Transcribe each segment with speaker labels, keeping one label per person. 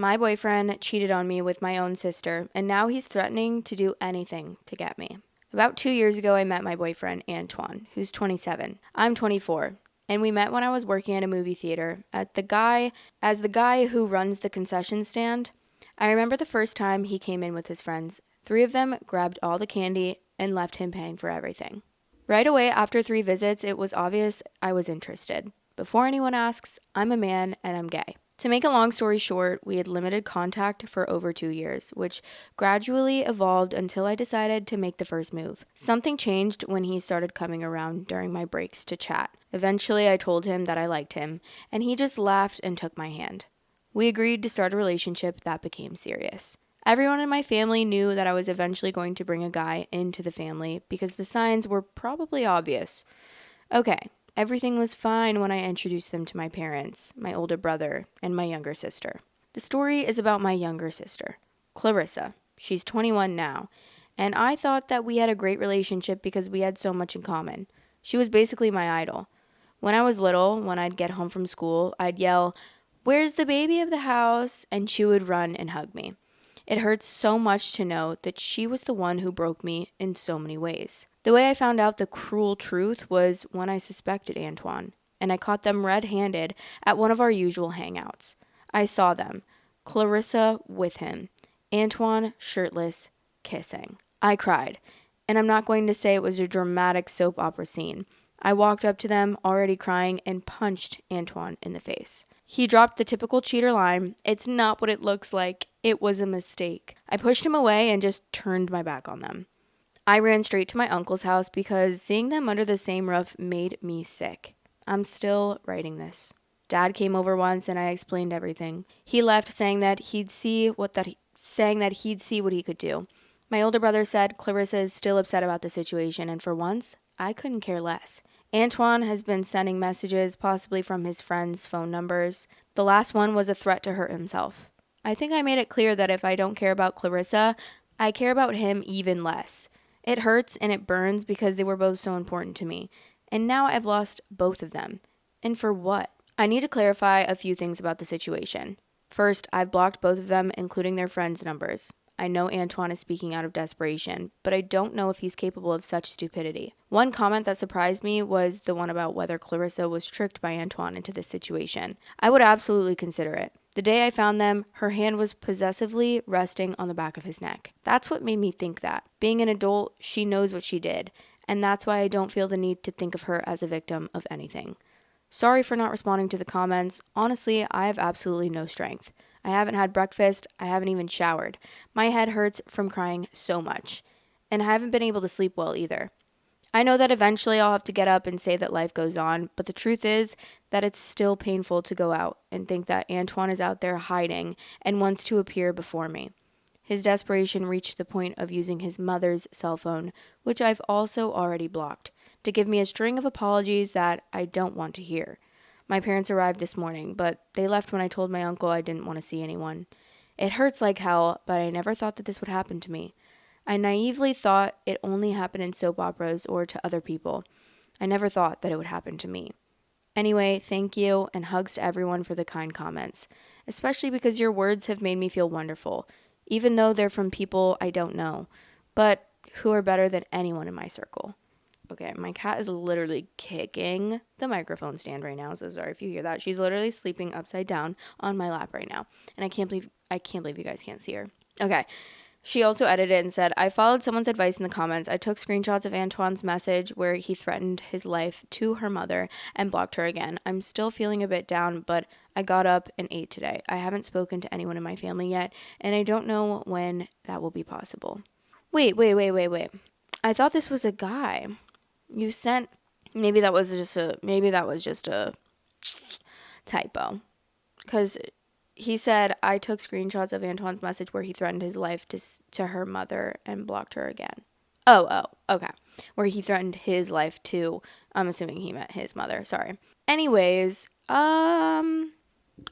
Speaker 1: My boyfriend cheated on me with my own sister, and now he's threatening to do anything to get me. About 2 years ago, I met my boyfriend, Antoine, who's 27. I'm 24, and we met when I was working at a movie theater as the guy who runs the concession stand. I remember the first time he came in with his friends. 3 of them grabbed all the candy and left him paying for everything. Right away after 3 visits, it was obvious I was interested. Before anyone asks, I'm a man and I'm gay. To make a long story short, we had limited contact for over 2 years, which gradually evolved until I decided to make the first move. Something changed when he started coming around during my breaks to chat. Eventually, I told him that I liked him, and he just laughed and took my hand. We agreed to start a relationship that became serious. Everyone in my family knew that I was eventually going to bring a guy into the family because the signs were probably obvious. Okay, everything was fine when I introduced them to my parents, my older brother, and my younger sister. The story is about my younger sister, Clarissa. She's 21 now, and I thought that we had a great relationship because we had so much in common. She was basically my idol. When I was little, when I'd get home from school, I'd yell, "Where's the baby of the house?" and she would run and hug me. It hurts so much to know that she was the one who broke me in so many ways. The way I found out the cruel truth was when I suspected Antoine, and I caught them red-handed at one of our usual hangouts. I saw them, Clarissa with him, Antoine shirtless, kissing. I cried, and I'm not going to say it was a dramatic soap opera scene. I walked up to them, already crying, and punched Antoine in the face. He dropped the typical cheater line, "It's not what it looks like. It was a mistake." I pushed him away and just turned my back on them. I ran straight to my uncle's house because seeing them under the same roof made me sick. I'm still writing this. Dad came over once and I explained everything. He left saying that he'd see what he could do. My older brother said Clarissa is still upset about the situation, and for once, I couldn't care less. Antoine has been sending messages, possibly from his friends' phone numbers. The last one was a threat to hurt himself. I think I made it clear that if I don't care about Clarissa, I care about him even less. It hurts and it burns because they were both so important to me. And now I've lost both of them. And for what? I need to clarify a few things about the situation. First, I've blocked both of them, including their friends' numbers. I know Antoine is speaking out of desperation, but I don't know if he's capable of such stupidity. One comment that surprised me was the one about whether Clarissa was tricked by Antoine into this situation. I would absolutely consider it. The day I found them, her hand was possessively resting on the back of his neck. That's what made me think that. Being an adult, she knows what she did, and that's why I don't feel the need to think of her as a victim of anything. Sorry for not responding to the comments. Honestly, I have absolutely no strength. I haven't had breakfast. I haven't even showered. My head hurts from crying so much. And I haven't been able to sleep well either. I know that eventually I'll have to get up and say that life goes on, but the truth is that it's still painful to go out and think that Antoine is out there hiding and wants to appear before me. His desperation reached the point of using his mother's cell phone, which I've also already blocked, to give me a string of apologies that I don't want to hear. My parents arrived this morning, but they left when I told my uncle I didn't want to see anyone. It hurts like hell, but I never thought that this would happen to me. I naively thought it only happened in soap operas or to other people. I never thought that it would happen to me. Anyway, thank you, and hugs to everyone for the kind comments, especially because your words have made me feel wonderful, even though they're from people I don't know, but who are better than anyone in my circle. Okay, my cat is literally kicking the microphone stand right now, so sorry if you hear that. She's literally sleeping upside down on my lap right now, and I can't believe you guys can't see her. Okay. She also edited and said, "I followed someone's advice in the comments. I took screenshots of Antoine's message where he threatened his life to her mother and blocked her again. I'm still feeling a bit down, but I got up and ate today. I haven't spoken to anyone in my family yet, and I don't know when that will be possible." Wait. I thought this was a guy. You sent maybe that was just a typo. Cuz he said, "I took screenshots of Antoine's message where he threatened his life to her mother and blocked her again." Oh, okay. Where he threatened his life to, I'm assuming he meant his mother. Sorry. Anyways,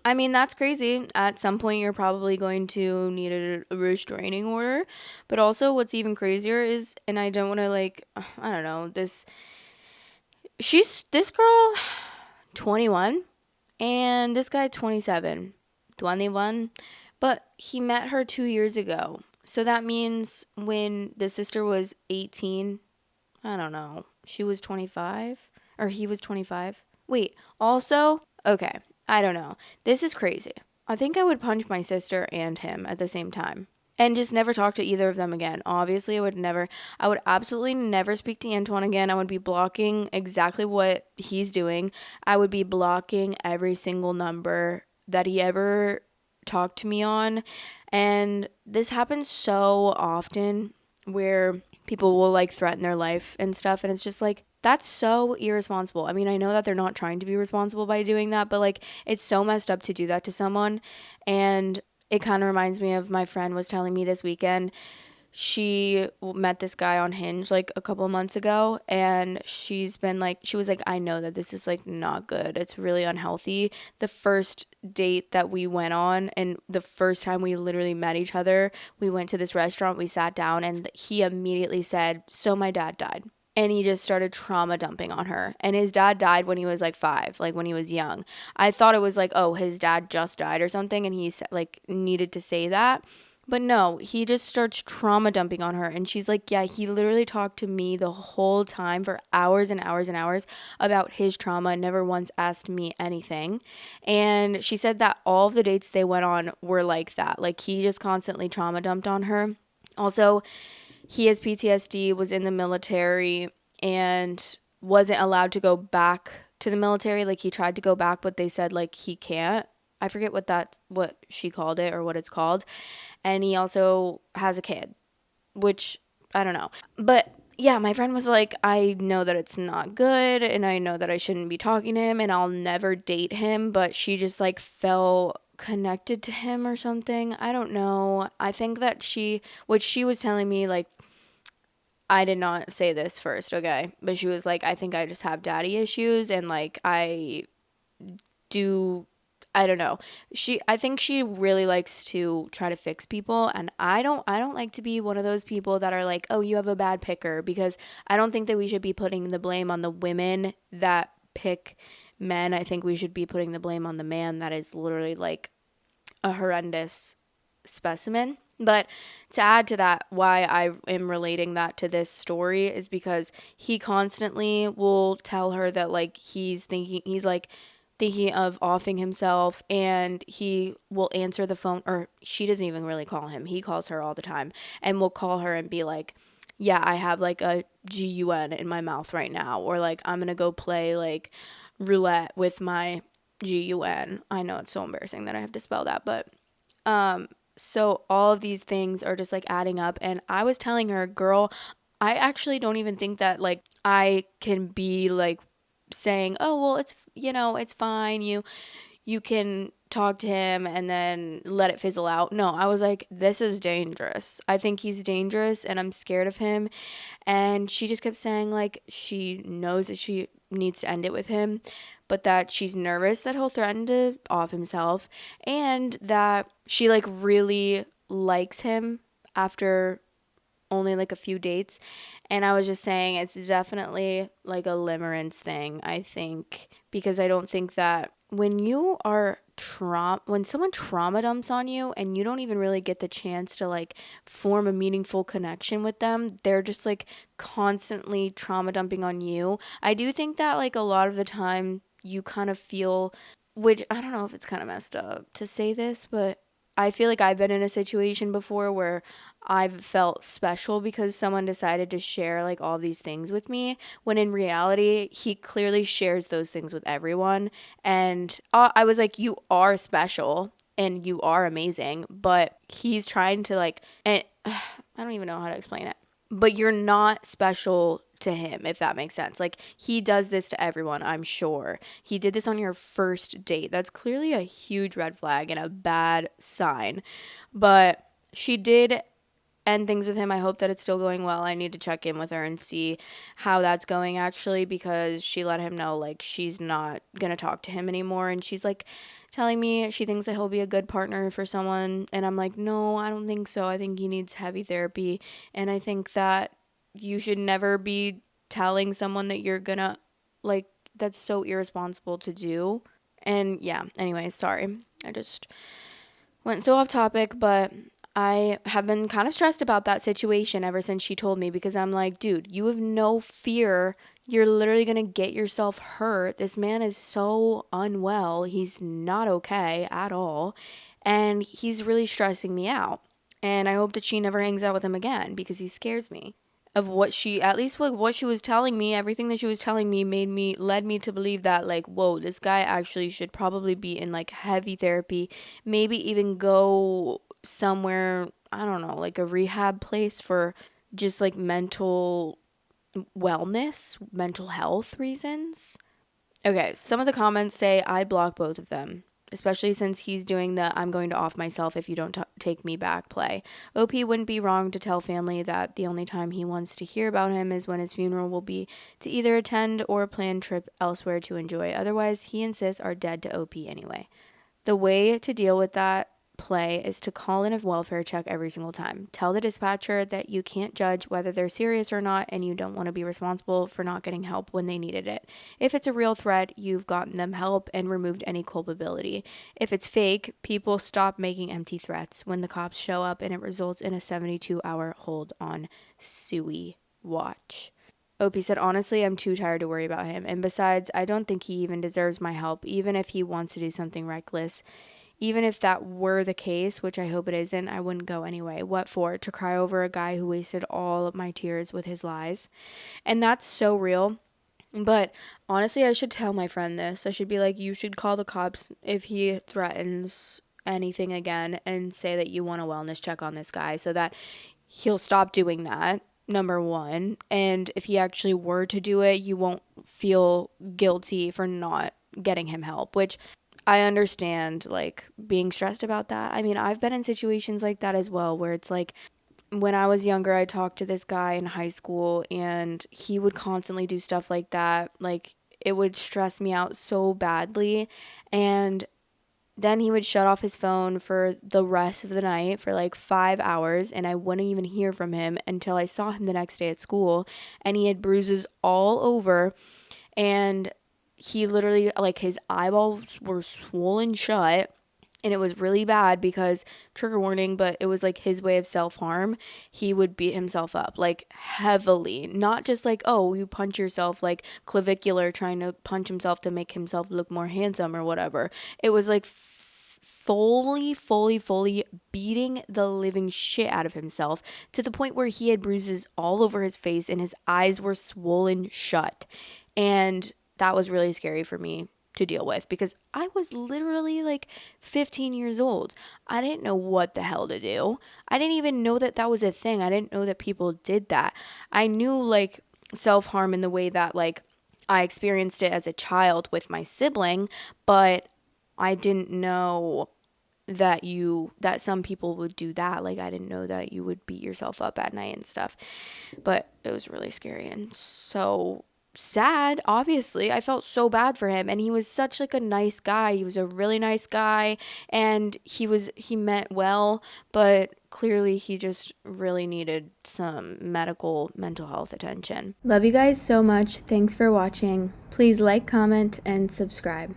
Speaker 1: I mean, that's crazy. At some point, you're probably going to need a restraining order. But also, what's even crazier is, and I don't want to, I don't know, this girl, 21, and this guy, 27. 21. But he met her 2 years ago. So that means when the sister was 18, I don't know, she was 25 or he was 25. Wait, also, okay, I don't know. This is crazy. I think I would punch my sister and him at the same time and just never talk to either of them again. Obviously, I would absolutely never speak to Antoine again. I would be blocking exactly what he's doing. I would be blocking every single number that he ever talked to me on. And this happens so often where people will like threaten their life and stuff. And it's just like, that's so irresponsible. I mean, I know that they're not trying to be responsible by doing that, but like, it's so messed up to do that to someone. And it kind of reminds me of my friend was telling me this weekend. She met this guy on Hinge like a couple of months ago, and she was like, I know that this is like not good. It's really unhealthy. The first date that we went on, and the first time we literally met each other, we went to this restaurant, we sat down, and he immediately said, "So my dad died." And he just started trauma dumping on her. And his dad died when he was like 5, like when he was young. I thought it was like, oh, his dad just died or something, and he like needed to say that. But no, he just starts trauma dumping on her. And she's like, yeah, he literally talked to me the whole time for hours and hours and hours about his trauma, never once asked me anything. And she said that all of the dates they went on were like that. Like he just constantly trauma dumped on her. Also, he has PTSD, was in the military, and wasn't allowed to go back to the military. Like he tried to go back, but they said like he can't. I forget what she called it or what it's called. And he also has a kid, which I don't know. But yeah, my friend was like, I know that it's not good and I know that I shouldn't be talking to him and I'll never date him, but she just like felt connected to him or something. I don't know. I think that what she was telling me, like, I did not say this first, okay? But she was like, I think I just have daddy issues and like do I don't know. I think she really likes to try to fix people, and I don't like to be one of those people that are like, "Oh, you have a bad picker," because I don't think that we should be putting the blame on the women that pick men. I think we should be putting the blame on the man that is literally like a horrendous specimen. But to add to that, why I am relating that to this story is because he constantly will tell her that like he's like thinking of offing himself, and he will answer the phone, or she doesn't even really call him. He calls her all the time and will call her and be like, yeah, I have like a GUN in my mouth right now, or like I'm going to go play like roulette with my GUN. I know it's so embarrassing that I have to spell that, but so all of these things are just like adding up. And I was telling her, girl, I actually don't even think that like I can be like saying, oh, well, it's fine. You can talk to him and then let it fizzle out. No, I was like, this is dangerous. I think he's dangerous and I'm scared of him. And she just kept saying like she knows that she needs to end it with him, but that she's nervous that he'll threaten to off himself, and that she like really likes him after only like a few dates. And I was just saying it's definitely like a limerence thing, I think, because I don't think that when someone trauma dumps on you and you don't even really get the chance to like form a meaningful connection with them, they're just like constantly trauma dumping on you. I do think that like a lot of the time you kind of feel, which I don't know if it's kind of messed up to say this, but I feel like I've been in a situation before where I've felt special because someone decided to share like all these things with me, when in reality he clearly shares those things with everyone. And I was like, you are special and you are amazing, but he's trying to like, and I don't even know how to explain it, but you're not special to him, if that makes sense. Like he does this to everyone, I'm sure. He did this on your first date. That's clearly a huge red flag and a bad sign. But she did end things with him. I hope that it's still going well. I need to check in with her and see how that's going actually, because she let him know like she's not going to talk to him anymore, and she's like telling me she thinks that he'll be a good partner for someone, and I'm like, no, I don't think so. I think he needs heavy therapy, and I think that you should never be telling someone that you're going to like, that's so irresponsible to do. And yeah, anyway, sorry. I just Went so off topic, but I have been kind of stressed about that situation ever since she told me because I'm like, dude, you have no fear. You're literally going to get yourself hurt. This man is so unwell. He's not okay at all. And he's really stressing me out. And I hope that she never hangs out with him again because he scares me of what she, at least with what she was telling me, everything that she was telling me led me to believe that, like, whoa, this guy actually should probably be in like heavy therapy, maybe even go somewhere, I don't know, like a rehab place for just like mental wellness, mental health reasons. Okay, some of the comments say I'd block both of them, especially since he's doing the I'm going to off myself if you don't take me back play. OP wouldn't be wrong to tell family that the only time he wants to hear about him is when his funeral will be to either attend or plan trip elsewhere to enjoy. Otherwise, he insists are dead to OP anyway. The way to deal with that play is to call in a welfare check every single time. Tell the dispatcher that you can't judge whether they're serious or not and you don't want to be responsible for not getting help when they needed it. If it's a real threat, you've gotten them help and removed any culpability. If it's fake, people stop making empty threats when the cops show up and it results in a 72-hour hold on Suey watch. Opie said, honestly, I'm too tired to worry about him. And besides, I don't think he even deserves my help, even if he wants to do something reckless. Even if that were the case, which I hope it isn't, I wouldn't go anyway. What for? To cry over a guy who wasted all of my tears with his lies? And that's so real. But honestly, I should tell my friend this. I should be like, you should call the cops if he threatens anything again and say that you want a wellness check on this guy so that he'll stop doing that. Number one. And if he actually were to do it, you won't feel guilty for not getting him help, which I understand, like, being stressed about that. I mean, I've been in situations like that as well, where it's like when I was younger, I talked to this guy in high school and he would constantly do stuff like that. Like, it would stress me out so badly. And then he would shut off his phone for the rest of the night for like 5 hours, and I wouldn't even hear from him until I saw him the next day at school. And he had bruises all over, and he literally, like, his eyeballs were swollen shut. And it was really bad because, trigger warning, but it was like his way of self-harm. He would beat himself up, like, heavily. Not just like, oh, you punch yourself, like clavicular, trying to punch himself to make himself look more handsome or whatever. It was like fully beating the living shit out of himself to the point where he had bruises all over his face and his eyes were swollen shut. And that was really scary for me to deal with because I was literally like 15 years old. I didn't know what the hell to do. I didn't even know that that was a thing. I didn't know that people did that. I knew like self-harm in the way that like I experienced it as a child with my sibling, but I didn't know that some people would do that. Like, I didn't know that you would beat yourself up at night and stuff. But it was really scary and so sad. Obviously, I felt so bad for him, and he was such like a nice guy. He was a really nice guy, and he meant well, but clearly he just really needed some medical mental health attention. Love you guys so much. Thanks for watching. Please like, comment, and subscribe.